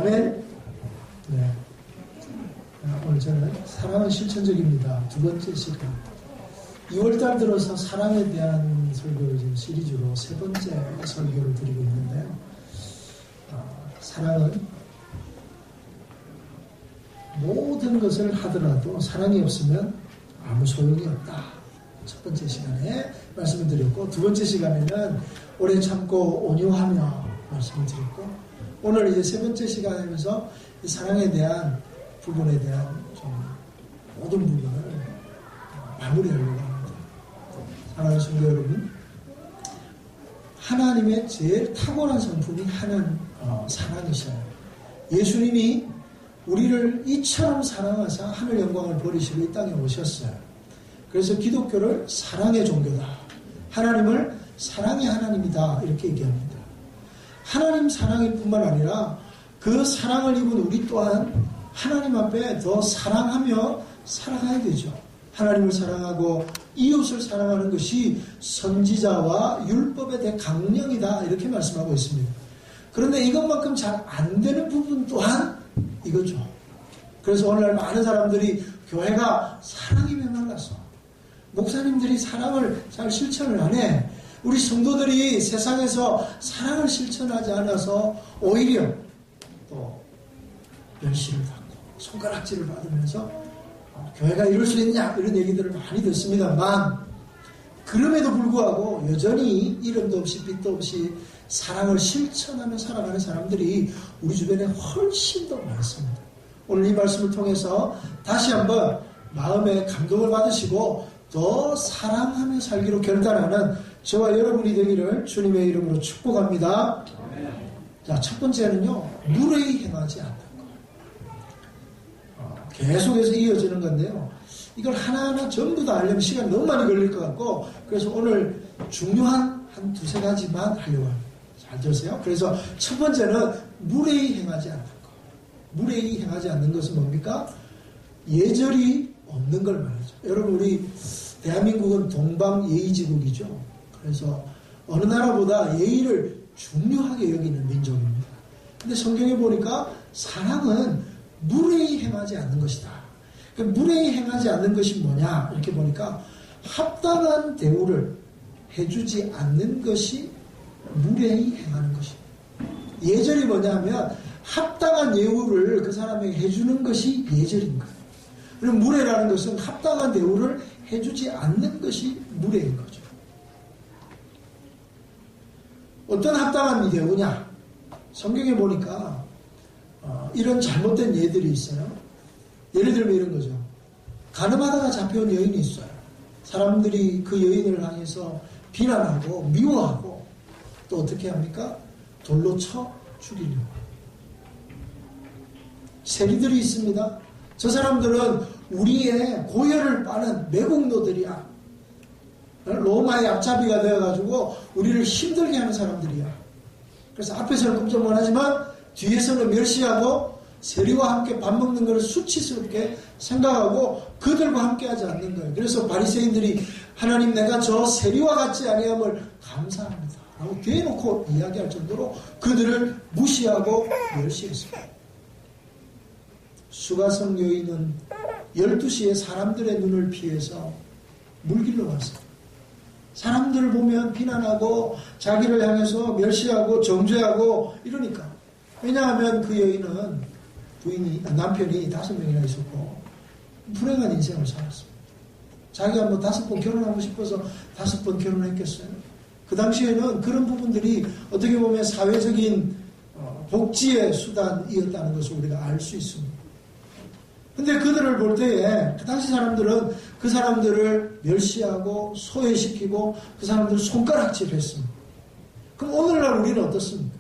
아멘. 네. 오늘 저는 사랑은 실천적입니다. 두 번째 시간. 2월달 들어서 사랑에 대한 설교를 지금 시리즈로 세 번째 설교를 드리고 있는데요. 사랑은 모든 것을 하더라도 사랑이 없으면 아무 소용이 없다. 첫 번째 시간에 말씀을 드렸고, 두 번째 시간에는 오래 참고 온유하며 말씀을 드렸고, 오늘 이제 세 번째 시간이면서 이 사랑에 대한 부분에 대한 좀 모든 부분을 마무리하려고 합니다. 사랑하는 성도 여러분, 하나님의 제일 탁월한 성품이 사랑이셔요. 예수님이 우리를 이처럼 사랑하사 하늘 영광을 버리시고 이 땅에 오셨어요. 그래서 기독교를 사랑의 종교다. 하나님을 사랑의 하나님이다. 이렇게 얘기합니다. 하나님 사랑일 뿐만 아니라 그 사랑을 입은 우리 또한 하나님 앞에 더 사랑하며 살아가야 되죠. 하나님을 사랑하고 이웃을 사랑하는 것이 선지자와 율법의 대강령이다. 이렇게 말씀하고 있습니다. 그런데 이것만큼 잘 안 되는 부분 또한 이거죠. 그래서 오늘날 많은 사람들이 교회가 사랑이 메말라서 목사님들이 사랑을 잘 실천을 안 해. 우리 성도들이 세상에서 사랑을 실천하지 않아서 오히려 또 멸시를 받고 손가락질을 받으면서 교회가 이럴 수 있냐 이런 얘기들을 많이 듣습니다만, 그럼에도 불구하고 여전히 이름도 없이 빛도 없이 사랑을 실천하며 살아가는 사람들이 우리 주변에 훨씬 더 많습니다. 오늘 이 말씀을 통해서 다시 한번 마음에 감동을 받으시고 더 사랑하며 살기로 결단하는 저와 여러분이 되기를 주님의 이름으로 축복합니다. 자, 첫 번째는요, 무례히 행하지 않는 것. 계속해서 이어지는 건데요, 이걸 하나하나 전부 다 하려면 시간이 너무 많이 걸릴 것 같고, 그래서 오늘 중요한 한 두세 가지만 하려고 합니다. 잘 들으세요. 그래서 첫 번째는 무례히 행하지 않는 것. 무례히 행하지 않는 것은 뭡니까? 예절이 없는 걸 말이죠. 여러분, 우리 대한민국은 동방예의지국이죠. 그래서 어느 나라보다 예의를 중요하게 여기는 민족입니다. 근데 성경에 보니까 사랑은 무례히 행하지 않는 것이다. 그러니까 무례히 행하지 않는 것이 뭐냐? 이렇게 보니까 합당한 대우를 해주지 않는 것이 무례히 행하는 것입니다. 예절이 뭐냐면 합당한 예우를 그 사람에게 해주는 것이 예절인 거예요. 그럼 무례라는 것은 합당한 대우를 해주지 않는 것이 무례인 거죠. 어떤 합당한 대우냐? 성경에 보니까 이런 잘못된 예들이 있어요. 예를 들면 이런 거죠. 가늠하다가 잡혀온 여인이 있어요. 사람들이 그 여인을 향해서 비난하고 미워하고 또 어떻게 합니까? 돌로 쳐 죽이려고. 세리들이 있습니다. 저 사람들은 우리의 고열을 빠는 매국노들이야. 로마의 앞잡이가 되어가지고 우리를 힘들게 하는 사람들이야. 그래서 앞에서는 꼼짝 못하지만 뒤에서는 멸시하고 세리와 함께 밥 먹는 것을 수치스럽게 생각하고 그들과 함께 하지 않는 거예요. 그래서 바리새인들이 하나님, 내가 저 세리와 같지 아니함을 감사합니다 라고 대놓고 이야기할 정도로 그들을 무시하고 멸시했습니다. 수가성 여인은 12시에 사람들의 눈을 피해서 물길로 왔어요. 사람들을 보면 비난하고 자기를 향해서 멸시하고 정죄하고 이러니까. 왜냐하면 그 여인은 남편이 5명이나 있었고 불행한 인생을 살았습니다. 자기가 5번 결혼하고 싶어서 5번 결혼했겠어요. 그 당시에는 그런 부분들이 어떻게 보면 사회적인 복지의 수단이었다는 것을 우리가 알 수 있습니다. 근데 그들을 볼 때에 그 당시 사람들은 그 사람들을 멸시하고 소외시키고 그 사람들을 손가락질했습니다. 그럼 오늘날 우리는 어떻습니까?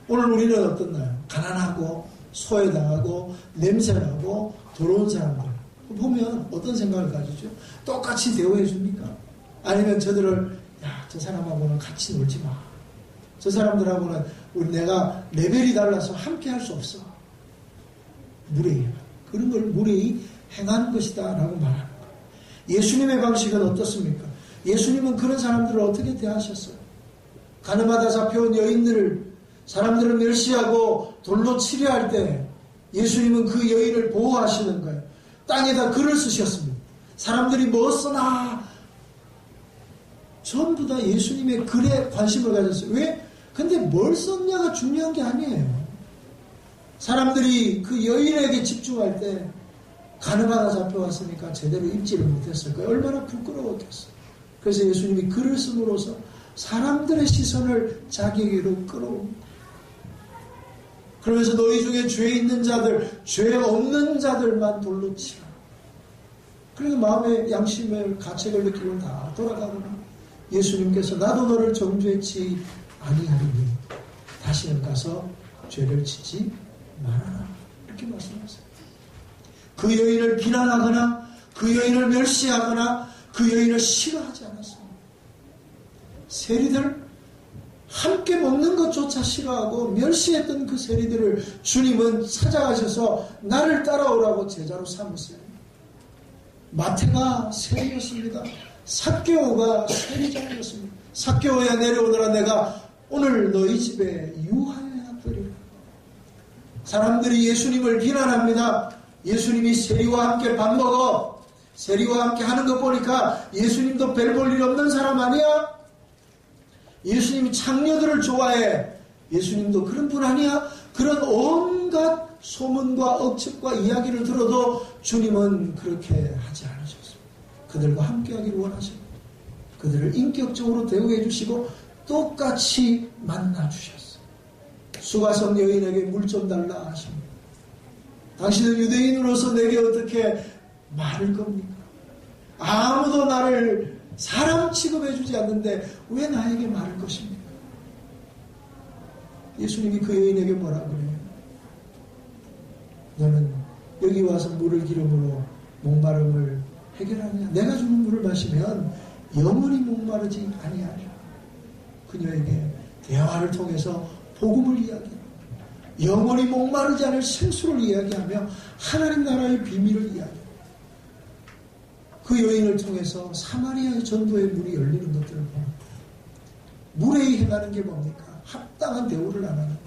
오늘 우리는 어떻나요? 가난하고 소외당하고 냄새나고 더러운 사람들 보면 어떤 생각을 가지죠? 똑같이 대우해 줍니까? 아니면 저들을 저 사람하고는 같이 놀지 마. 저 사람들하고는 내가 레벨이 달라서 함께 할 수 없어. 무례히 그런 걸 무례히 행하는 것이다 라고 말하는 거예요. 예수님의 방식은 어떻습니까? 예수님은 그런 사람들을 어떻게 대하셨어요? 가늠하다 잡혀온 여인들을 사람들을 멸시하고 돌로 치려 할 때 예수님은 그 여인을 보호하시는 거예요. 땅에다 글을 쓰셨습니다. 사람들이 뭐 쓰나 전부 다 예수님의 글에 관심을 가졌어요. 왜? 근데 뭘 썼냐가 중요한 게 아니에요. 사람들이 그 여인에게 집중할 때 가늠 하나 잡혀왔으니까 제대로 입지를 못했을 거예요. 얼마나 부끄러웠겠어요. 그래서 예수님이 글을 씀으로써 사람들의 시선을 자기에게로 끌어옵니다. 그러면서 너희 중에 죄 있는 자들, 죄 없는 자들만 돌로 치라. 그리고 마음의 양심을 가책을 느끼고 다 돌아가거나 예수님께서 나도 너를 정죄치 아니하리니 다시는 가서 죄를 짓지 말아라. 이렇게 말씀하세요. 그 여인을 비난하거나 그 여인을 멸시하거나 그 여인을 싫어하지 않았습니다. 세리들 함께 먹는 것조차 싫어하고 멸시했던 그 세리들을 주님은 찾아가셔서 나를 따라오라고 제자로 삼으세요. 마태가 세리였습니다. 삭개오가 세리장이었습니다. 삭개오야 내려오너라 내가 오늘 너희 집에 유하여야 되리라. 사람들이 예수님을 비난합니다. 예수님이 세리와 함께 밥 먹어. 세리와 함께 하는 거 보니까 예수님도 별 볼 일 없는 사람 아니야? 예수님이 창녀들을 좋아해. 예수님도 그런 분 아니야? 그런 온갖 소문과 억측과 이야기를 들어도 주님은 그렇게 하지 않으셨습니다. 그들과 함께 하기를 원하십니다. 그들을 인격적으로 대우해 주시고 똑같이 만나 주셨어요. 수가성 여인에게 물 좀 달라 하십니다. 당신은 유대인으로서 내게 어떻게 말을 겁니까? 아무도 나를 사람 취급해 주지 않는데 왜 나에게 말할 것입니까? 예수님이 그 여인에게 뭐라 그래요? 너는 여기 와서 물을 기름으로 목마름을 해결하느냐? 내가 주는 물을 마시면 영원히 목마르지 아니하리라. 그녀에게 대화를 통해서 복음을 이야기합니다. 영원히 목마르지 않을 생수를 이야기하며 하나님 나라의 비밀을 이야기합니다. 그 여인을 통해서 사마리아의 전도의 문이 열리는 것들을 봅니다. 물에 행하는 게 뭡니까? 합당한 대우를 안 하는 것.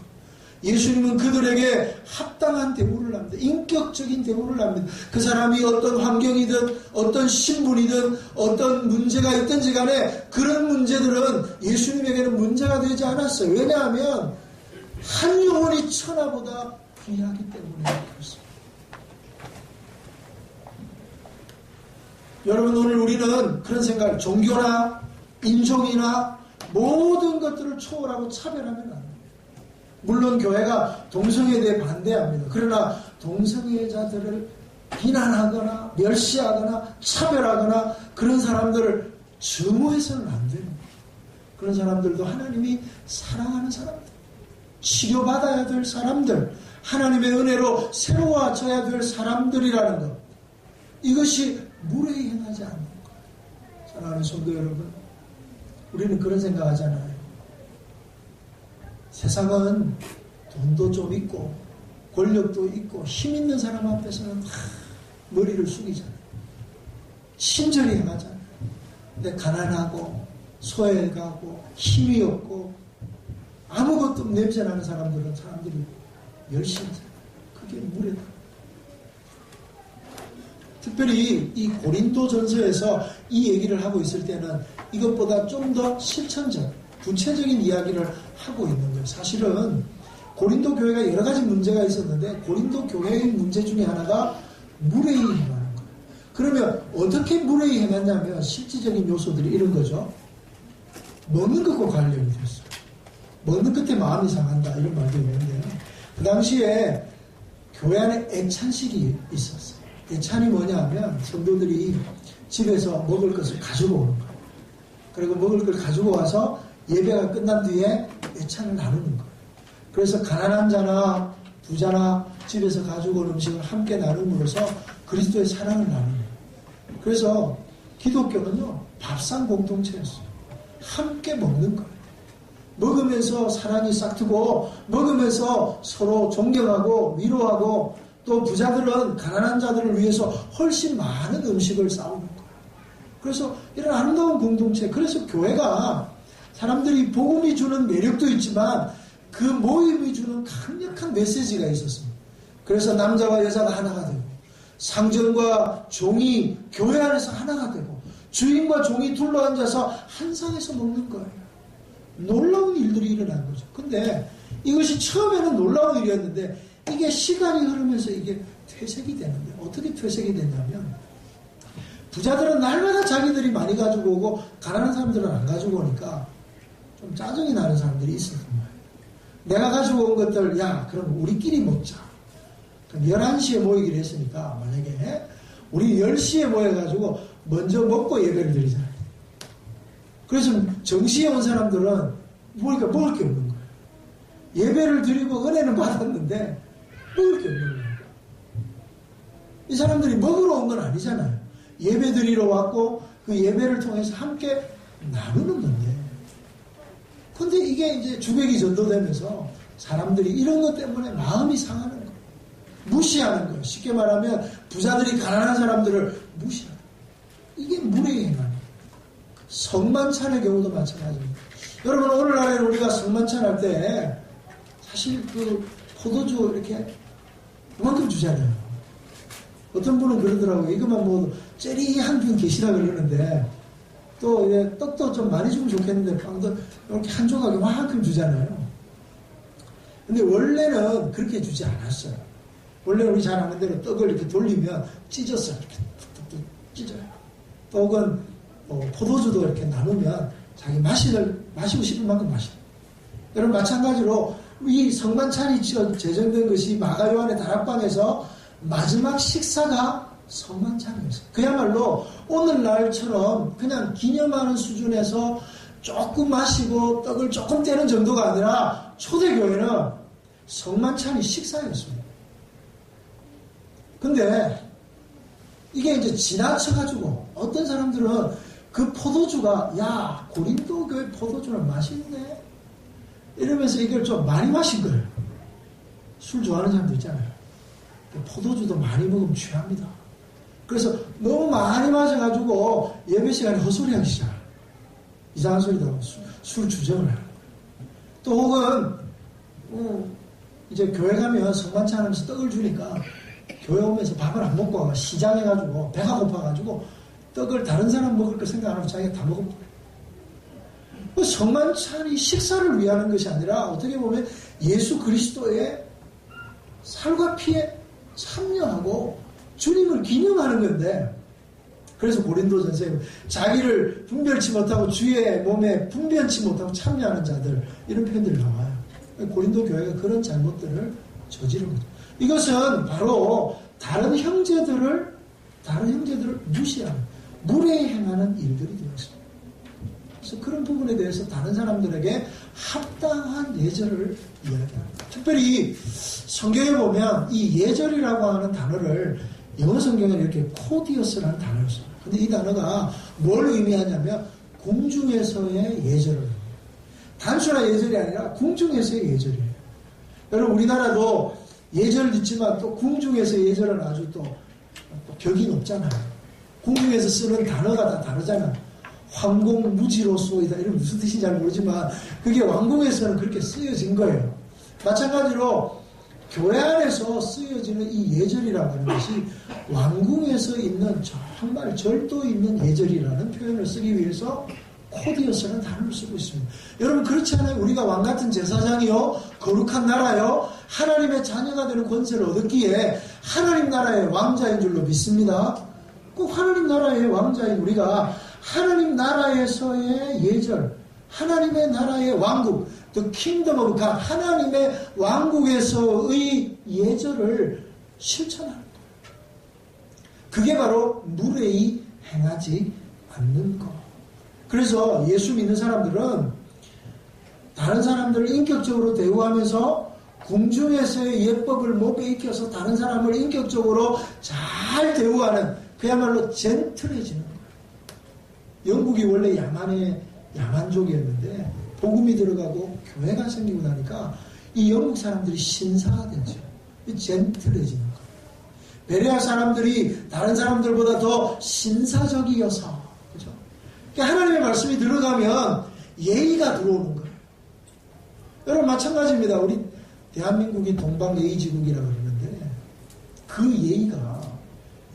예수님은 그들에게 합당한 대우를 합니다. 인격적인 대우를 합니다. 그 사람이 어떤 환경이든 어떤 신분이든 어떤 문제가 있든지 간에 그런 문제들은 예수님에게는 문제가 되지 않았어요. 왜냐하면 한 영혼이 천하보다 귀하기 때문에 그렇습니다. 여러분 오늘 우리는 그런 생각, 종교나 인종이나 모든 것들을 초월하고 차별하면 안 됩니다. 물론 교회가 동성애에 대해 반대합니다. 그러나 동성애자들을 비난하거나 멸시하거나 차별하거나 그런 사람들을 증오해서는 안 됩니다. 그런 사람들도 하나님이 사랑하는 사람들, 치료받아야 될 사람들, 하나님의 은혜로 새로워져야 될 사람들이라는 것, 이것이 물에 행하지 않는 것. 사랑하는 성도 여러분, 우리는 그런 생각하잖아요. 세상은 돈도 좀 있고 권력도 있고 힘 있는 사람 앞에서는 머리를 숙이잖아요. 친절히 행하잖아요. 근데 가난하고 소외가고 힘이 없고 아무것도 냄새나는 사람들은 사람들이 멸시하잖아요. 그게 물에다. 특별히 이 고린도전서에서 이 얘기를 하고 있을 때는 이것보다 좀 더 실천적, 구체적인 이야기를 하고 있는 거예요. 사실은 고린도 교회가 여러 가지 문제가 있었는데 고린도 교회의 문제 중에 하나가 물에 행하는 거예요. 그러면 어떻게 물에 행했냐면 실질적인 요소들이 이런 거죠. 먹는 것과 관련이 됐어요. 먹는 끝에 마음이 상한다 이런 말도 있는데요. 그 당시에 교회 안에 애찬식이 있었어요. 애찬이 뭐냐 하면 성도들이 집에서 먹을 것을 가지고 오는 거예요. 그리고 먹을 걸 가지고 와서 예배가 끝난 뒤에 애찬을 나누는 거예요. 그래서 가난한 자나 부자나 집에서 가지고 온 음식을 함께 나눔으로써 그리스도의 사랑을 나누는 거예요. 그래서 기독교는요, 밥상 공동체였어요. 함께 먹는 거예요. 먹으면서 사랑이 싹트고 먹으면서 서로 존경하고 위로하고 또 부자들은 가난한 자들을 위해서 훨씬 많은 음식을 싸우는 거예요. 그래서 이런 아름다운 공동체, 그래서 교회가 사람들이 복음이 주는 매력도 있지만 그 모임이 주는 강력한 메시지가 있었습니다. 그래서 남자와 여자가 하나가 되고 상전과 종이 교회 안에서 하나가 되고 주인과 종이 둘러앉아서 한 상에서 먹는 거예요. 놀라운 일들이 일어난 거죠. 근데 이것이 처음에는 놀라운 일이었는데 이게 시간이 흐르면서 이게 퇴색이 되는데 어떻게 퇴색이 됐냐면 부자들은 날마다 자기들이 많이 가지고 오고 가난한 사람들은 안 가지고 오니까 좀 짜증이 나는 사람들이 있었던 거예요. 내가 가지고 온 것들 야 그럼 우리끼리 먹자. 그럼 11시에 모이기로 했으니까 만약에 우리 10시에 모여가지고 먼저 먹고 예배를 드리잖아요. 그래서 정시에 온 사람들은 보니까 먹을 게 없는 거예요. 예배를 드리고 은혜는 받았는데 먹을 게 없는 거예요. 이 사람들이 먹으러 온 건 아니잖아요. 예배 드리러 왔고 그 예배를 통해서 함께 나누는 건데 근데 이게 이제 주객이 전도되면서 사람들이 이런 것 때문에 마음이 상하는 거예요. 무시하는 거예요. 쉽게 말하면 부자들이 가난한 사람들을 무시하는 거예요. 이게 물의 행함. 성만찬의 경우도 마찬가지입니다. 여러분 오늘날에는 우리가 성만찬 할 때 사실 그 포도주 이렇게 그만큼 주잖아요. 어떤 분은 그러더라고요. 이것만 먹어도 젤리 한 분 계시라 그러는데 또 이제 떡도 좀 많이 주면 좋겠는데 빵도 이렇게 한 조각 이만큼 주잖아요. 근데 원래는 그렇게 주지 않았어요. 원래 우리 잘 아는 대로 떡을 이렇게 돌리면 찢었어요. 이렇게 툭툭툭 찢어요. 떡은 포도주도 이렇게 나누면 자기 마시고 싶은 만큼 마셔요. 여러분 마찬가지로 이 성만찬이 제정된 것이 마가 요한의 다락방에서 마지막 식사가 성만찬이었어요. 그야말로 오늘날처럼 그냥 기념하는 수준에서 조금 마시고 떡을 조금 떼는 정도가 아니라 초대교회는 성만찬이 식사였습니다. 근데 이게 이제 지나쳐가지고 어떤 사람들은 그 포도주가 야 고린도 교회 포도주는 맛있네 이러면서 이걸 좀 많이 마신 거예요. 술 좋아하는 사람도 있잖아요. 포도주도 많이 먹으면 취합니다. 그래서 너무 많이 마셔가지고 예배 시간에 헛소리하기 시작해요. 이상한 소리도 하고 술 주정을 하는 거예요. 또 혹은 이제 교회 가면 성만찬 하면서 떡을 주니까 교회 오면서 밥을 안 먹고 시장해가지고 배가 고파가지고 떡을 다른 사람 먹을 거 생각 안 하고 자기가 다 먹어버려요. 성만찬이 식사를 위하는 것이 아니라 어떻게 보면 예수 그리스도의 살과 피에 참여하고 주님을 기념하는 건데 그래서 고린도 전서에 자기를 분별치 못하고 주의 몸에 분별치 못하고 참여하는 자들 이런 표현들이 나와요. 고린도 교회가 그런 잘못들을 저지른 거죠. 이것은 바로 다른 형제들을 무시하는 무례히 행하는 일들이 되었습니다. 그래서 그런 부분에 대해서 다른 사람들에게 합당한 예절을 이야기합니다. 특별히 성경에 보면 이 예절이라고 하는 단어를 영어 성경에는 이렇게 코디어스라는 단어를 써요. 근데 이 단어가 뭘 의미하냐면 궁중에서의 예절을 단순한 예절이 아니라 궁중에서의 예절이에요. 여러분 우리나라도 예절도 있지만 또 궁중에서의 예절은 아주 또 격이 높잖아요. 궁중에서 쓰는 단어가 다 다르잖아요. 황공무지로소이다 이런 무슨 뜻인지 잘 모르지만 그게 왕궁에서는 그렇게 쓰여진 거예요. 마찬가지로 교회 안에서 쓰여지는 이 예절이라고 하는 것이 왕궁에서 있는 정말 절도 있는 예절이라는 표현을 쓰기 위해서 코디어스라는 단어를 쓰고 있습니다. 여러분 그렇지 않아요? 우리가 왕같은 제사장이요 거룩한 나라요 하나님의 자녀가 되는 권세를 얻었기에 하나님 나라의 왕자인 줄로 믿습니다. 꼭 하나님 나라의 왕자인 우리가 하나님 나라에서의 예절, 하나님의 나라의 왕국, The Kingdom of God, 하나님의 왕국에서의 예절을 실천하는 거예요. 그게 바로 무례히 행하지 않는 것. 그래서 예수 믿는 사람들은 다른 사람들을 인격적으로 대우하면서 궁중에서의 예법을 목에 익혀서 다른 사람을 인격적으로 잘 대우하는 그야말로 젠틀해지는 거예요. 영국이 원래 야만족이었는데 복음이 들어가고 교회가 생기고 나니까 이 영국 사람들이 신사가 되죠. 젠틀해지는 거예요. 베레아 사람들이 다른 사람들보다 더 신사적이어서 그죠? 그러니까 하나님의 말씀이 들어가면 예의가 들어오는 거예요. 여러분 마찬가지입니다. 우리 대한민국이 동방예의지국이라고 그러는데 그 예의가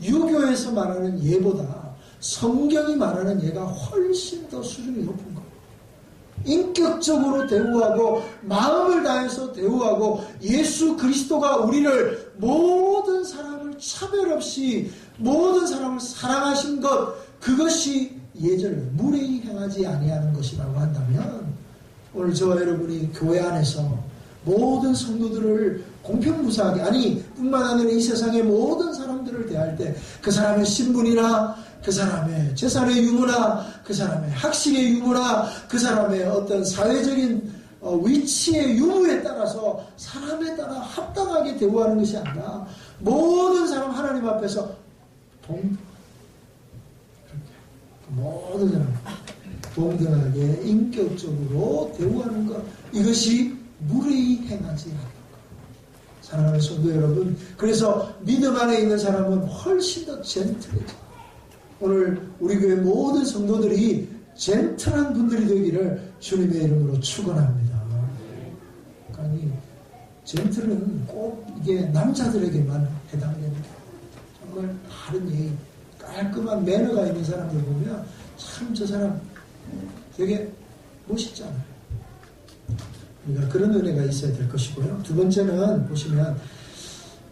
유교에서 말하는 예보다 성경이 말하는 예가 훨씬 더 수준이 높은 거예요. 인격적으로 대우하고 마음을 다해서 대우하고 예수 그리스도가 우리를 모든 사람을 차별 없이 모든 사람을 사랑하신 것, 그것이 예절을 무례히 행하지 아니하는 것이라고 한다면 오늘 저와 여러분이 교회 안에서 모든 성도들을 공평무사하게, 아니 뿐만 아니라 이 세상의 모든 사람들을 대할 때 그 사람의 신분이나 그 사람의 재산의 유무나 그 사람의 학식의 유무나 그 사람의 어떤 사회적인 위치의 유무에 따라서 사람에 따라 합당하게 대우하는 것이 아니라 모든 사람 하나님 앞에서 모든 사람 동등하게 인격적으로 대우하는 것, 이것이 무례히 행하지 않는 것. 사랑하는 성도 여러분, 그래서 믿음 안에 있는 사람은 훨씬 더 젠틀해져. 오늘 우리 교회 모든 성도들이 젠틀한 분들이 되기를 주님의 이름으로 축원합니다. 그러니까 젠틀은 꼭 이게 남자들에게만 해당됩니다. 정말 다른 예의, 깔끔한 매너가 있는 사람들 보면 참 저 사람 되게 멋있잖아요. 그러니까 그런 은혜가 있어야 될 것이고요. 두 번째는 보시면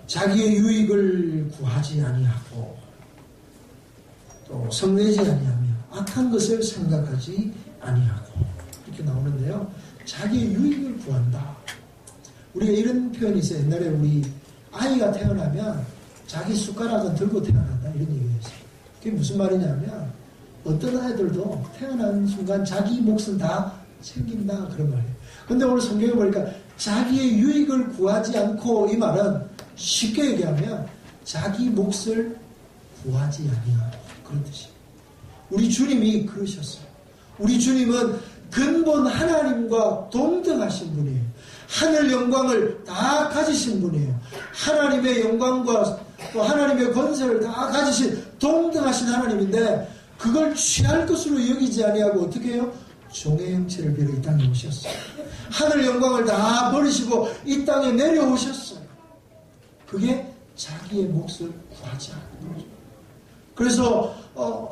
자기의 유익을 구하지 아니하고 또 성내지 아니하며 악한 것을 생각하지 아니하고 이렇게 나오는데요. 자기의 유익을 구한다. 우리가 이런 표현이 있어요. 옛날에 우리 아이가 태어나면 자기 숟가락은 들고 태어난다 이런 얘기였어요. 그게 무슨 말이냐면 어떤 아이들도 태어나는 순간 자기 몫은 다 챙긴다 그런 말이에요. 근데 오늘 성경에 보니까 자기의 유익을 구하지 않고, 이 말은 쉽게 얘기하면 자기 몫을 구하지 아니하고 그런 뜻이에요. 우리 주님이 그러셨어요. 우리 주님은 근본 하나님과 동등하신 분이에요. 하늘 영광을 다 가지신 분이에요. 하나님의 영광과 또 하나님의 권세를 다 가지신 동등하신 하나님인데 그걸 취할 것으로 여기지 아니하고 어떻게 해요? 종의 형체를 빌어 이 땅에 오셨어요. 하늘 영광을 다 버리시고 이 땅에 내려오셨어요. 그게 자기의 몫을 구하지 않는 거죠. 그래서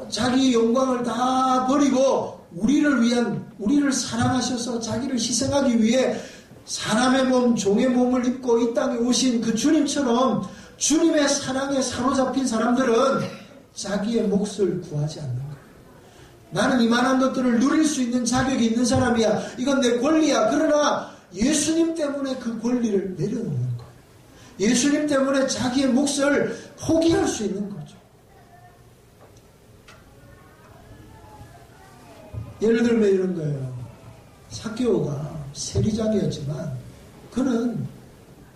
자기 영광을 다 버리고 우리를 사랑하셔서 자기를 희생하기 위해 사람의 몸, 종의 몸을 입고 이 땅에 오신 그 주님처럼 주님의 사랑에 사로잡힌 사람들은 자기의 몫을 구하지 않는 거예요. 나는 이만한 것들을 누릴 수 있는 자격이 있는 사람이야. 이건 내 권리야. 그러나 예수님 때문에 그 권리를 내려놓는 거예요. 예수님 때문에 자기의 몫을 포기할 수 있는 거죠. 예를 들면 이런 거예요. 삭개오가 세리장이었지만 그는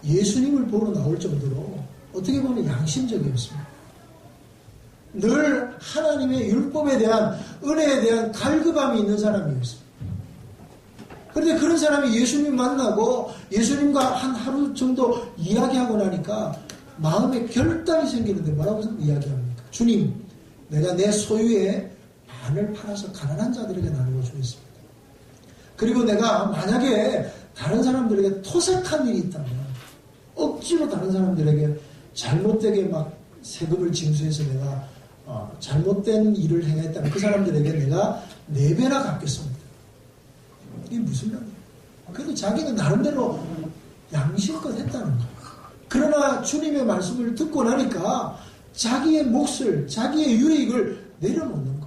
예수님을 보러 나올 정도로 어떻게 보면 양심적이었습니다. 늘 하나님의 율법에 대한 은혜에 대한 갈급함이 있는 사람이었습니다. 그런데 그런 사람이 예수님 만나고 예수님과 한 하루 정도 이야기하고 나니까 마음에 결단이 생기는데 뭐라고 이야기합니까? 주님, 내가 내 소유의 반을 팔아서 가난한 자들에게 나누어 주겠습니다. 그리고 내가 만약에 다른 사람들에게 토색한 일이 있다면 억지로 다른 사람들에게 잘못되게 막 세금을 징수해서 내가 잘못된 일을 행했다면 그 사람들에게 내가 4배나 갚겠습니다. 이게 무슨 말이에요? 그래도 자기는 나름대로 양심껏 했다는 거예요. 그러나 주님의 말씀을 듣고 나니까 자기의 몫을, 자기의 유익을 내려놓는 거예요.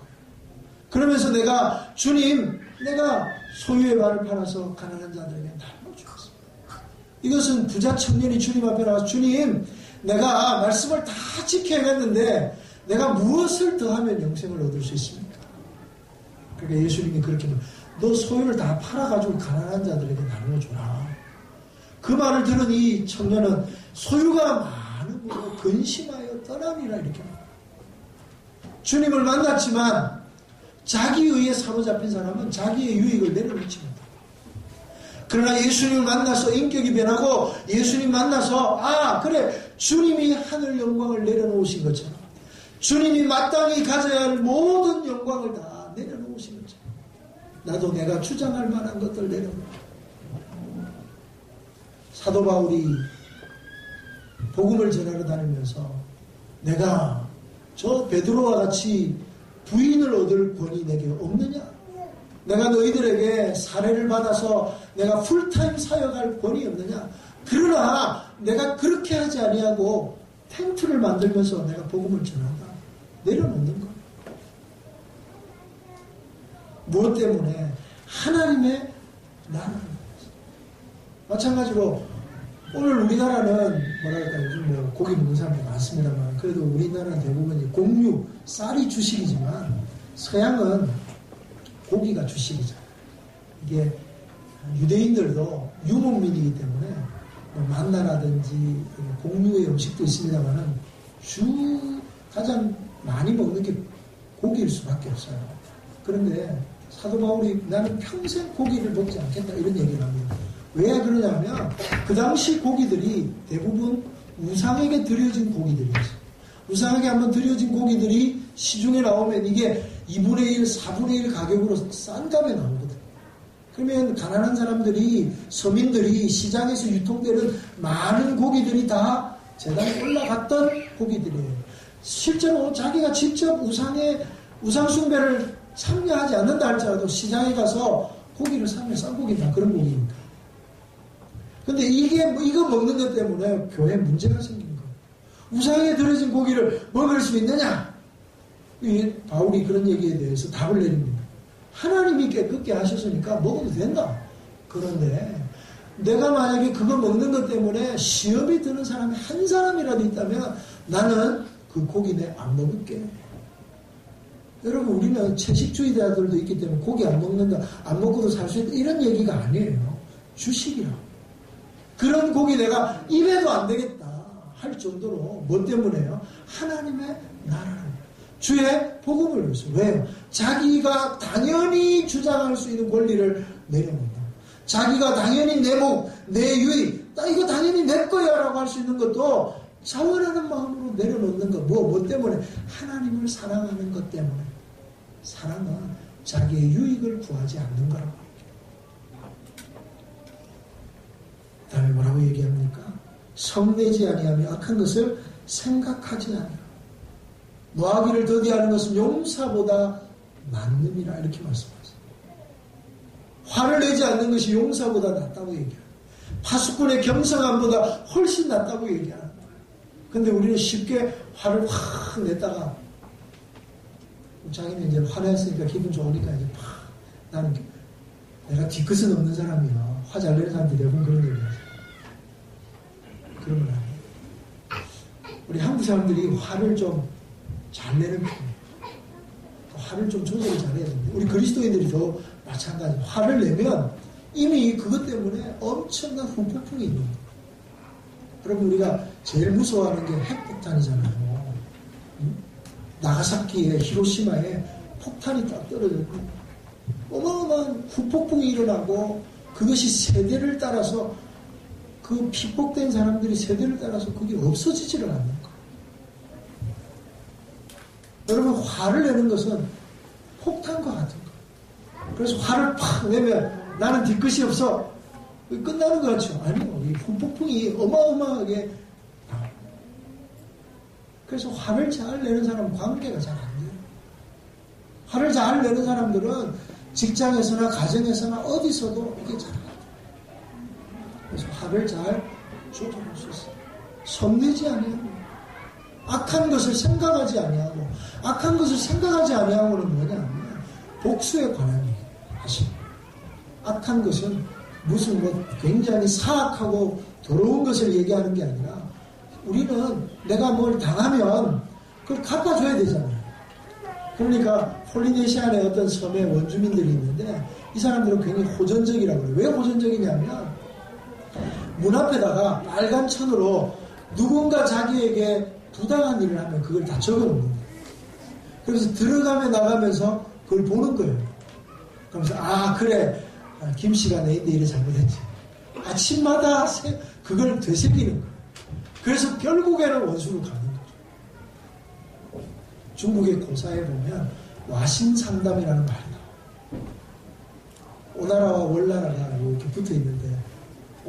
그러면서 내가 주님, 내가 소유의 반을 팔아서 가난한 자들에게 나눠 주었습니다. 이것은 부자 청년이 주님 앞에 나와서 주님, 내가 말씀을 다 지켜야겠는데 내가 무엇을 더하면 영생을 얻을 수 있습니까? 그러니까 예수님이 그렇게 너 소유를 다 팔아가지고 가난한 자들에게 나눠줘라. 그 말을 들은 이 청년은 소유가 많으므로 근심하여 떠남이라 이렇게 말합니다. 주님을 만났지만 자기 의에 사로잡힌 사람은 자기의 유익을 내려놓지 못합니다. 그러나 예수님을 만나서 인격이 변하고 예수님 만나서 그래 주님이 하늘 영광을 내려놓으신 것처럼 주님이 마땅히 가져야 할 모든 영광을 다 내려놓으신 것처럼 나도 내가 주장할 만한 것들 내려놓고 사도 바울이 복음을 전하러 다니면서 내가 저 베드로와 같이 부인을 얻을 권위 내게 없느냐? 내가 너희들에게 사례를 받아서 내가 풀타임 사역할 권위 없느냐? 그러나 내가 그렇게 하지 아니하고 텐트를 만들면서 내가 복음을 전한다. 내려놓는 것. 무엇 때문에? 하나님의 나라는 마찬가지로 오늘 우리나라는 뭐랄까 요즘 뭐 고기 먹는 사람들이 많습니다만 그래도 우리나라는 대부분 곡류, 쌀이 주식이지만 서양은 고기가 주식이잖아요. 이게 유대인들도 유목민이기 때문에 뭐 만나라든지 곡류의 음식도 있습니다만은 가장 많이 먹는 게 고기일 수밖에 없어요. 그런데 사도 바울이 나는 평생 고기를 먹지 않겠다 이런 얘기를 합니다. 왜 그러냐면 그 당시 고기들이 대부분 우상에게 드려진 고기들이었어요. 우상에게 한번 드려진 고기들이 시중에 나오면 이게 2분의 1, 4분의 1 가격으로 싼 값에 나오거든. 그러면 가난한 사람들이 서민들이 시장에서 유통되는 많은 고기들이 다 제단에 올라갔던 고기들이에요. 실제로 자기가 직접 우상 숭배를 참여하지 않는다 할지라도 시장에 가서 고기를 사면 싼 고기다 그런 고기입니다. 근데 이거 먹는 것 때문에 교회에 문제가 생긴 거예요. 우상에 들여진 고기를 먹을 수 있느냐? 바울이 그런 얘기에 대해서 답을 내립니다. 하나님이 깨끗게 하셨으니까 먹어도 된다. 그런데 내가 만약에 그거 먹는 것 때문에 시험이 드는 사람이 한 사람이라도 있다면 나는 그 고기 안 먹을게. 여러분 우리는 채식주의자들도 있기 때문에 고기 안 먹는다, 안 먹고도 살 수 있다 이런 얘기가 아니에요. 주식이라고. 그런 고기 내가 입에도 안 되겠다 할 정도로 뭐 때문에요? 하나님의 나라를 주의 복음을 위해서. 왜요? 자기가 당연히 주장할 수 있는 권리를 내려놓는다. 자기가 당연히 내 목, 내 유익, 이거 당연히 내 거야 라고 할 수 있는 것도 자원하는 마음으로 내려놓는 것. 뭐 때문에? 하나님을 사랑하는 것 때문에. 사랑은 자기의 유익을 구하지 않는 거라고. 그 다음에 뭐라고 얘기합니까? 성내지 아니하며 악한 것을 생각하지 아니하며 노하기를 더디하는 것은 용사보다 낫느니라 이렇게 말씀하세요. 화를 내지 않는 것이 용사보다 낫다고 얘기해요. 파수꾼의 겸손함보다 훨씬 낫다고 얘기하는 거예요. 근데 우리는 쉽게 화를 확 냈다가 자기는 이제 화냈으니까 기분 좋으니까 이제 나는 내가 뒤끝은 없는 사람이야. 화 잘 내는 사람들이 대부분 그런 얘기를 하죠. 그런 건 아니에요. 우리 한국 사람들이 화를 좀 잘 내는 편이에요. 화를 좀 조절을 잘해야 됩니다. 우리 그리스도인들이 더 마찬가지. 화를 내면 이미 그것 때문에 엄청난 후폭풍이 있는 거예요. 여러분 우리가 제일 무서워하는 게 핵폭탄이잖아요. 나가사키에 히로시마에 폭탄이 딱 떨어졌고 어마어마한 후폭풍이 일어나고 그것이 세대를 따라서 그 피폭된 사람들이 세대를 따라서 그게 없어지지를 않는 거예요. 여러분 화를 내는 것은 폭탄과 같은 거예요. 그래서 화를 팍 내면 나는 뒤끝이 없어 끝나는 것 같죠? 아니요. 이 후폭풍이 어마어마하게 나와요. 그래서 화를 잘 내는 사람은 관계가 잘 안 돼요. 화를 잘 내는 사람들은 직장에서나 가정에서나 어디서도 이게 잘 안 돼요. 그래서 화를 잘 조절할 수 있어요. 성내지 아니하고 악한 것을 생각하지 아니하고 악한 것을 생각하지 아니하고는 뭐냐면 복수에 관한 얘기 하십니다. 악한 것은 무슨 굉장히 사악하고 더러운 것을 얘기하는 게 아니라 우리는 내가 뭘 당하면 그걸 갚아줘야 되잖아요. 그러니까 폴리네시안의 어떤 섬에 원주민들이 있는데 이 사람들은 굉장히 호전적이라고 그래요. 왜 호전적이냐면 문 앞에다가 빨간 천으로 누군가 자기에게 부당한 일을 하면 그걸 다 적어놓는 거예요. 그래서 들어가며 나가면서 그걸 보는 거예요. 그러면서 그래 김씨가 내인데 일을 잘못했지. 아침마다 그걸 되새기는 거예요. 그래서 결국에는 원수로 가는 거죠. 중국의 고사에 보면 와신상담이라는 말이 나와요. 오나라와 월나라가 이렇게 붙어 있는데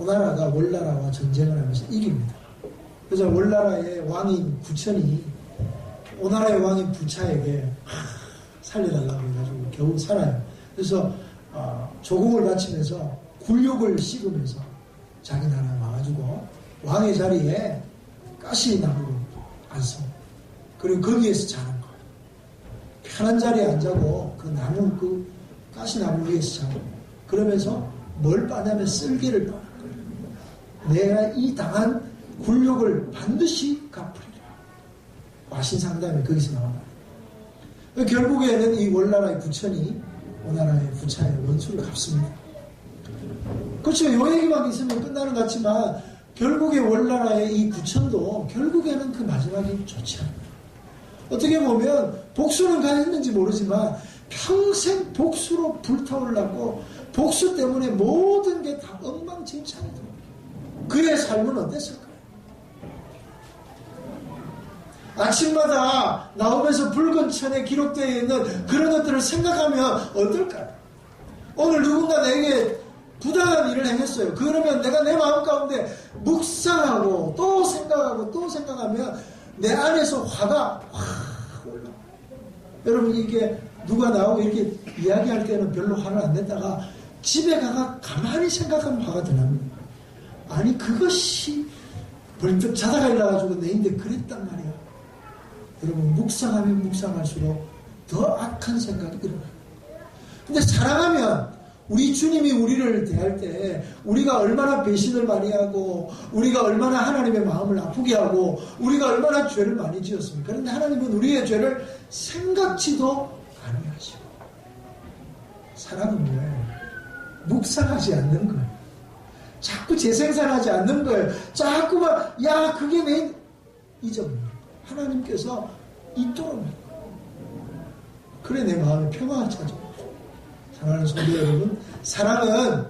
오나라가 월나라와 전쟁을 하면서 이깁니다. 그래서 월나라의 왕인 구천이 오나라의 왕인 부차에게 살려달라고 해가지고 겨우 살아요. 그래서 조공을 바치면서 굴욕을 씹으면서 자기 나라에 와가지고 왕의 자리에 가시나무를 앉습니다. 그리고 거기에서 자는 거예요. 편한 자리에 안 자고 그 나무, 그 가시나무 위에서 자고, 그러면서 뭘 빠냐면 쓸개를 빠는 거예요. 내가 이 당한 굴욕을 반드시 갚으리라. 와신상담이 거기서 나옵니다. 결국에는 이 월나라의 부천이 오나라의 부차의 원수를 갚습니다. 그렇죠. 요 얘기만 있으면 끝나는 것 같지만 결국에 월나라의 이 부천도 결국에는 그 마지막이 좋지 않아요. 어떻게 보면 복수는 가했는지 모르지만 평생 복수로 불타올랐고 복수 때문에 모든 게 다 엉망진창이 됩니다. 그의 삶은 어땠을까요? 아침마다 나오면서 붉은 천에 기록되어 있는 그런 것들을 생각하면 어떨까요? 오늘 누군가 내게 부당한 일을 행했어요. 그러면 내가 내 마음 가운데 묵상하고 또 생각하고 또 생각하면 내 안에서 화가 확 올라와요. 여러분, 이게 누가 나오고 이렇게 이야기할 때는 별로 화를 안 냈다가 집에 가가 가만히 생각하면 화가 더 납니다. 아니, 그것이 벌떡 자다가 일어나가지고 내인데 그랬단 말이야. 여러분, 묵상하면 묵상할수록 더 악한 생각이 일어나요. 근데 사랑하면 우리 주님이 우리를 대할 때 우리가 얼마나 배신을 많이 하고 우리가 얼마나 하나님의 마음을 아프게 하고 우리가 얼마나 죄를 많이 지었습니까? 그런데 하나님은 우리의 죄를 생각지도 아니하시고, 사랑은 뭐예요? 묵상하지 않는 거예요. 자꾸 재생산하지 않는 거예요. 자꾸만 야 그게 내 잊어버려요. 하나님께서 잊도록 그래 내 마음에 평화가 찾아옵니다. 사랑하는 성도 여러분, 사랑은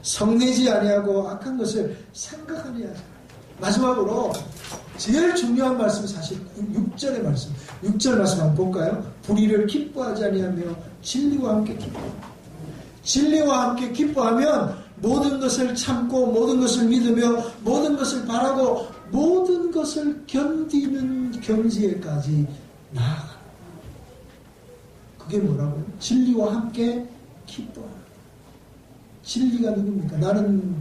성내지 아니하고 악한 것을 생각하니 하자. 마지막으로 제일 중요한 말씀, 사실 6절의 말씀, 6절 말씀 한번 볼까요? 불의를 기뻐하지 아니하며 진리와 함께 기뻐합니다. 진리와 함께 기뻐하면 모든 것을 참고 모든 것을 믿으며 모든 것을 바라고 모든 것을 견디는 경지에까지 나아가는. 그게 뭐라고요? 진리와 함께 기뻐하는. 진리가 누굽니까? 나는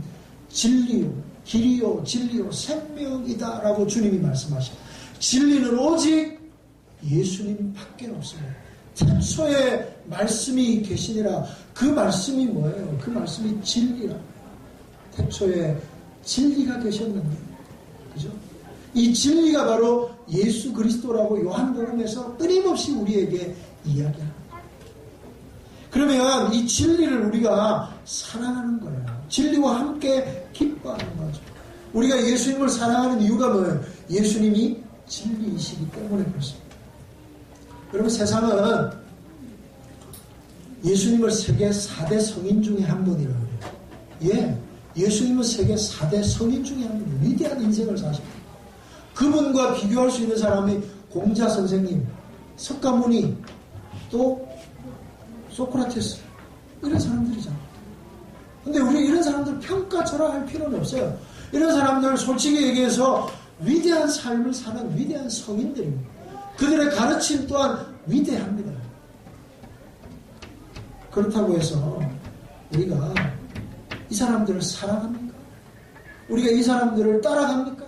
진리요, 길이요, 진리요, 생명이다 라고 주님이 말씀하십니다. 진리는 오직 예수님 밖에 없습니다. 태초에 말씀이 계시니라. 그 말씀이 뭐예요? 그 말씀이 진리라. 태초에 진리가 계셨는데, 그죠? 이 진리가 바로 예수 그리스도라고 요한복음에서 끊임없이 우리에게 이야기합니다. 그러면 이 진리를 우리가 사랑하는 거예요. 진리와 함께 기뻐하는 거죠. 우리가 예수님을 사랑하는 이유가 뭐예요? 예수님이 진리이시기 때문에 그렇습니다. 여러분, 세상은 예수님을 세계 4대 성인 중에 한 분이라고 해요. 예, 예수님은 세계 4대 성인 중에 한 분이에요. 위대한 인생을 사십니다. 그분과 비교할 수 있는 사람이 공자 선생님, 석가모니, 또 소크라테스, 이런 사람들이잖아요. 근데 우리 이런 사람들 평가절하할 필요는 없어요. 이런 사람들 솔직히 얘기해서 위대한 삶을 사는 위대한 성인들입니다. 그들의 가르침 또한 위대합니다. 그렇다고 해서 우리가 이 사람들을 사랑합니까? 우리가 이 사람들을 따라갑니까?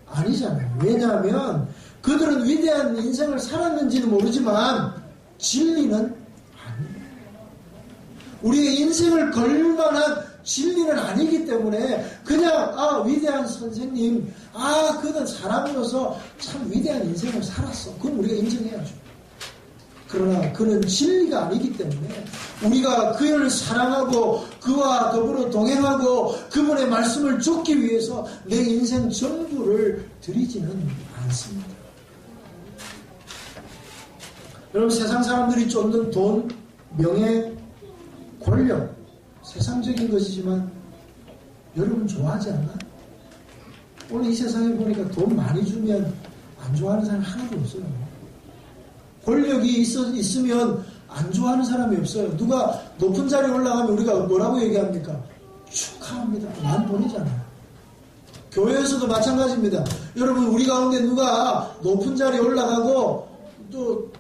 아니잖아요. 왜냐하면 그들은 위대한 인생을 살았는지는 모르지만 진리는 아닙니다. 우리의 인생을 걸만한 진리는 아니기 때문에 그냥 위대한 선생님, 그는 사람으로서 참 위대한 인생을 살았어. 그건 우리가 인정해야죠. 그러나 그는 진리가 아니기 때문에 우리가 그를 사랑하고 그와 더불어 동행하고 그분의 말씀을 좇기 위해서 내 인생 전부를 드리지는 않습니다. 여러분, 세상 사람들이 쫓는 돈, 명예, 권력, 세상적인 것이지만 여러분 좋아하지 않나? 오늘 이 세상에 보니까 돈 많이 주면 안 좋아하는 사람이 하나도 없어요. 권력이 있으면 안 좋아하는 사람이 없어요. 누가 높은 자리에 올라가면 우리가 뭐라고 얘기합니까? 축하합니다. 난 보내잖아요. 교회에서도 마찬가지입니다. 여러분, 우리 가운데 누가 높은 자리에 올라가고 또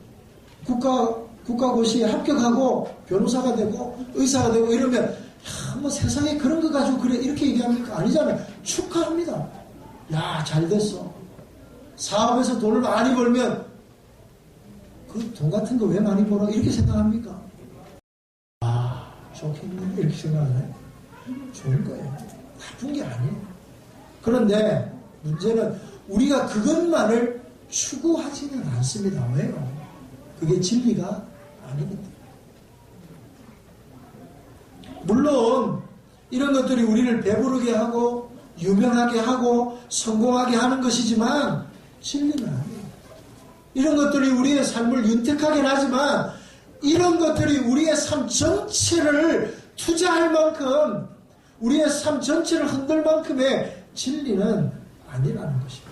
국가고시에 합격하고 변호사가 되고 의사가 되고 이러면 뭐 세상에 그런 거 가지고 그래 이렇게 얘기합니까? 아니잖아요. 축하합니다. 야, 잘 됐어. 사업에서 돈을 많이 벌면 그 돈 같은 거 왜 많이 벌어? 이렇게 생각합니까? 아, 좋겠네. 이렇게 생각하나요? 좋은 거예요. 나쁜 게 아니에요. 그런데 문제는 우리가 그것만을 추구하지는 않습니다. 왜요? 그게 진리가 아니기 때문에. 물론 이런 것들이 우리를 배부르게 하고 유명하게 하고 성공하게 하는 것이지만 진리는 아니에요. 이런 것들이 우리의 삶을 윤택하게 하지만 이런 것들이 우리의 삶 전체를 투자할 만큼 우리의 삶 전체를 흔들 만큼의 진리는 아니라는 것입니다.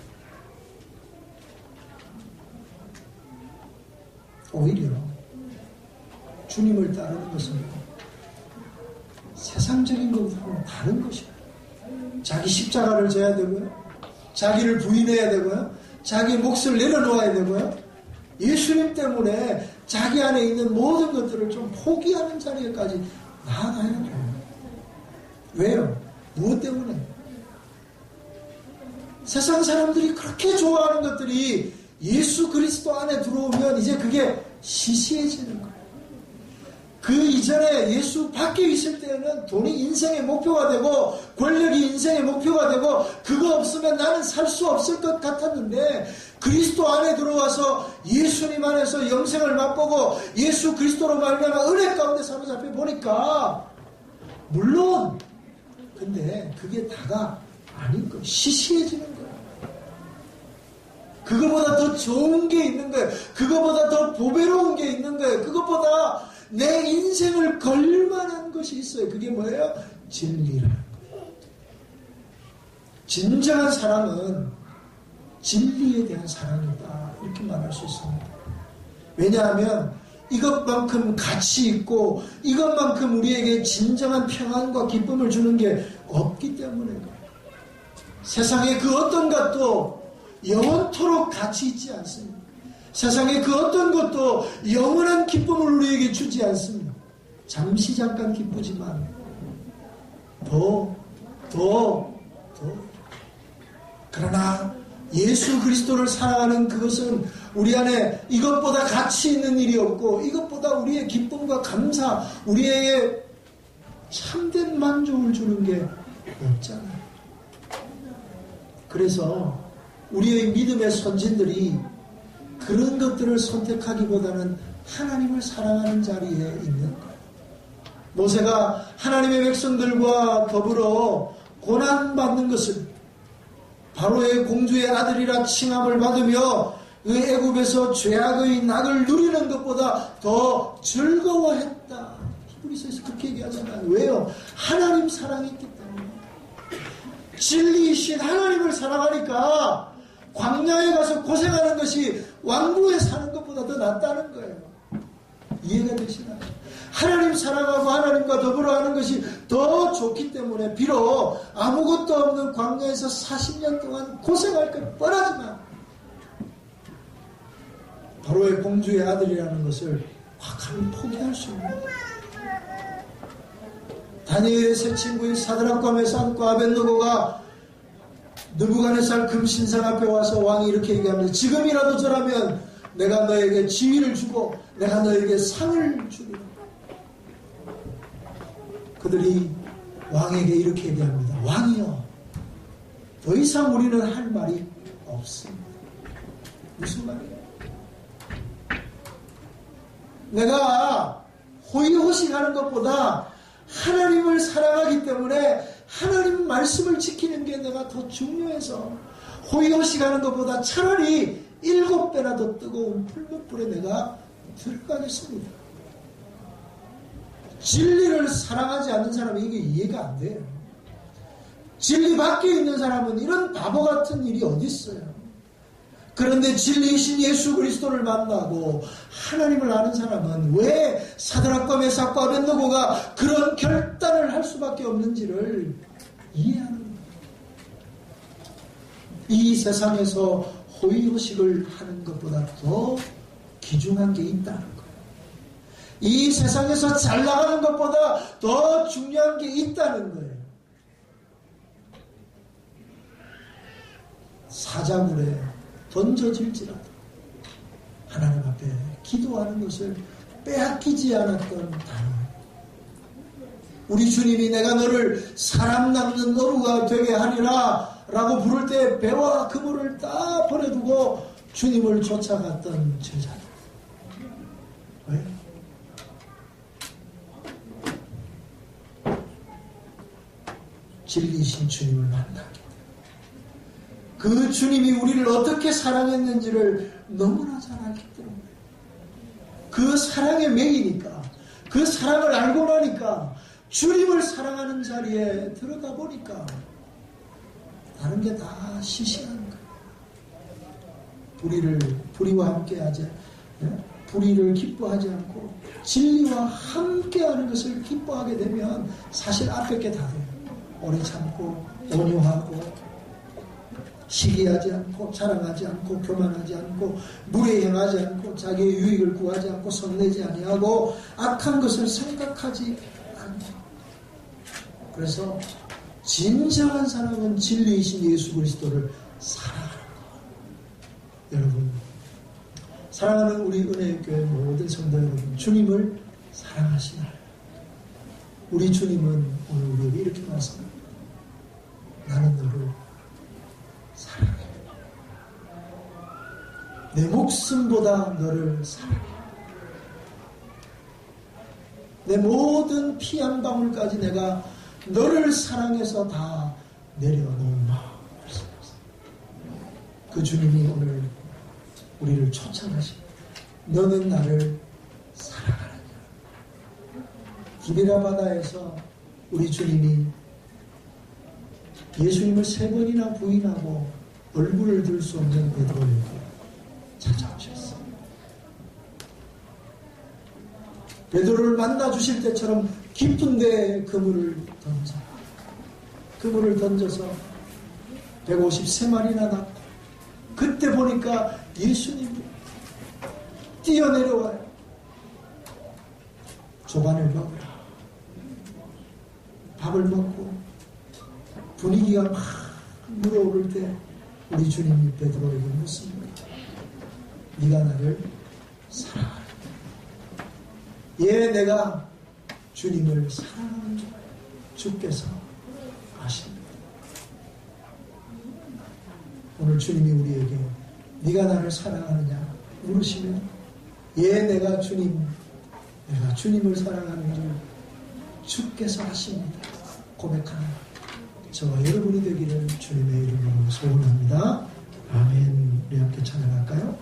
오히려 주님을 따르는 것은 세상적인 것하고는 다른 것이에요. 자기 십자가를 져야 되고요. 자기를 부인해야 되고요. 자기 몫을 내려놓아야 되고요. 예수님 때문에 자기 안에 있는 모든 것들을 좀 포기하는 자리에까지 나아가야 돼요. 왜요? 무엇 때문에? 세상 사람들이 그렇게 좋아하는 것들이 예수 그리스도 안에 들어오면 이제 그게 시시해지는 거예요. 그 이전에 예수 밖에 있을 때는 돈이 인생의 목표가 되고 권력이 인생의 목표가 되고 그거 없으면 나는 살 수 없을 것 같았는데 그리스도 안에 들어와서 예수님 안에서 영생을 맛보고 예수 그리스도로 말미암아 은혜 가운데 사로잡혀 보니까 물론 근데 그게 다가 아닌 거예요. 시시해지는 거예요. 그거보다 더 좋은 게 있는 거예요. 그거보다 더 보배로운 게 있는 거예요. 그것보다 내 인생을 걸만한 것이 있어요. 그게 뭐예요? 진리라는 거예요. 진정한 사랑은 진리에 대한 사랑이다. 이렇게 말할 수 있습니다. 왜냐하면 이것만큼 가치 있고 이것만큼 우리에게 진정한 평안과 기쁨을 주는 게 없기 때문에 세상의 그 어떤 것도 영원토록 가치 있지 않습니다. 세상의 그 어떤 것도 영원한 기쁨을 우리에게 주지 않습니다. 잠시 잠깐 기쁘지만 더 그러나 예수 그리스도를 사랑하는 그것은 우리 안에 이것보다 가치 있는 일이 없고 이것보다 우리의 기쁨과 감사, 우리에게 참된 만족을 주는 게 없잖아요. 그래서 우리의 믿음의 선진들이 그런 것들을 선택하기보다는 하나님을 사랑하는 자리에 있는 거예요. 모세가 하나님의 백성들과 더불어 고난받는 것을 바로의 공주의 아들이라 칭함을 받으며 그 애굽에서 죄악의 낙을 누리는 것보다 더 즐거워했다. 히브리서에서 그렇게 얘기하잖아요. 왜요? 하나님 사랑했기 때문에. 진리이신 하나님을 사랑하니까 광야에 가서 고생하는 것이 왕궁에 사는 것보다 더 낫다는 거예요. 이해가 되시나요? 하나님 사랑하고 하나님과 더불어 하는 것이 더 좋기 때문에 비록 아무것도 없는 광야에서 40년 동안 고생할 것 뻔하지만 바로의 공주의 아들이라는 것을 확하게 포기할 수 있는 거예요. 다니엘의 세 친구인 사드락과 메삭과 아벳느고가 느부갓네살 금신상 앞에 와서 왕이 이렇게 얘기합니다. 지금이라도 저라면 내가 너에게 지위를 주고 내가 너에게 상을 주리라. 그들이 왕에게 이렇게 얘기합니다. 왕이여, 더 이상 우리는 할 말이 없습니다. 무슨 말이에요? 내가 호의호식하는 것보다 하나님을 사랑하기 때문에 하나님 말씀을 지키는 게 내가 더 중요해서 호의호식하는 것보다 차라리 7배나 더 뜨거운 풀무불에 내가 들어가겠습니다. 진리를 사랑하지 않는 사람은 이게 이해가 안 돼요. 진리 밖에 있는 사람은 이런 바보 같은 일이 어디 있어요. 그런데 진리이신 예수 그리스도를 만나고 하나님을 아는 사람은 왜 사드락과 메삭과 아벳느고가 그런 결단을 할 수밖에 없는지를 이해하는 거예요. 이 세상에서 호의호식을 하는 것보다 더 귀중한 게 있다는 거예요. 이 세상에서 잘 나가는 것보다 더 중요한 게 있다는 거예요. 사자굴에 던져질지라도 하나님 앞에 기도하는 것을 빼앗기지 않았던 단어. 우리 주님이 내가 너를 사람 낚는 어루가 되게 하리라 라고 부를 때 배와 그물을 다 버려두고 주님을 쫓아갔던 제자들. 왜? 진리이신 주님을 만나기. 그 주님이 우리를 어떻게 사랑했는지를 너무나 잘 알기 때문에 그 사랑에 매이니까, 그 사랑을 알고 나니까 주님을 사랑하는 자리에 들어가 보니까 다른 게 다 시시한 거예요. 불의와 함께하지, 불의를 기뻐하지 않고 진리와 함께하는 것을 기뻐하게 되면 사실 앞에 게 다 돼요. 오래 참고 온유하고 시기하지 않고 자랑하지 않고 교만하지 않고 물에 행하지 않고 자기의 유익을 구하지 않고 성내지 아니하고 악한 것을 생각하지 않고. 그래서 진정한 사랑은 진리이신 예수 그리스도를 사랑하는 것. 여러분, 사랑하는 우리 은혜교회 모든 성도 여러분, 주님을 사랑하시나요? 우리 주님은 오늘 우리에게 이렇게 말씀합니다. 나는 너를 사랑해. 내 목숨보다 너를 사랑해. 내 모든 피 한 방울까지 내가 너를 사랑해서 다 내려놓는다. 그 주님이 오늘 우리를 초청하십니다. 너는 나를 사랑하느냐. 기비라 바다에서 우리 주님이 예수님을 3번이나 부인하고 얼굴을 들 수 없는 베드로에게 찾아오셨어요. 베드로를 만나주실 때처럼 깊은 데에 그물을 던져서 153마리나 낳고, 그때 보니까 예수님이 뛰어내려와요. 조반을 먹으라. 밥을 먹고 분위기가 막 물어오를 때 우리 주님이 베드로에게 묻습니다. 네가 나를 사랑하느냐? 예, 내가 주님을 사랑하는 줄 주께서 아십니다. 오늘 주님이 우리에게 네가 나를 사랑하느냐 물으시면 예, 내가 주님을 사랑하는 줄 주께서 아십니다. 고백하는 저와 여러분이 되기를 주님의 이름으로 소원합니다. 아멘. 우리 함께 찬양할까요?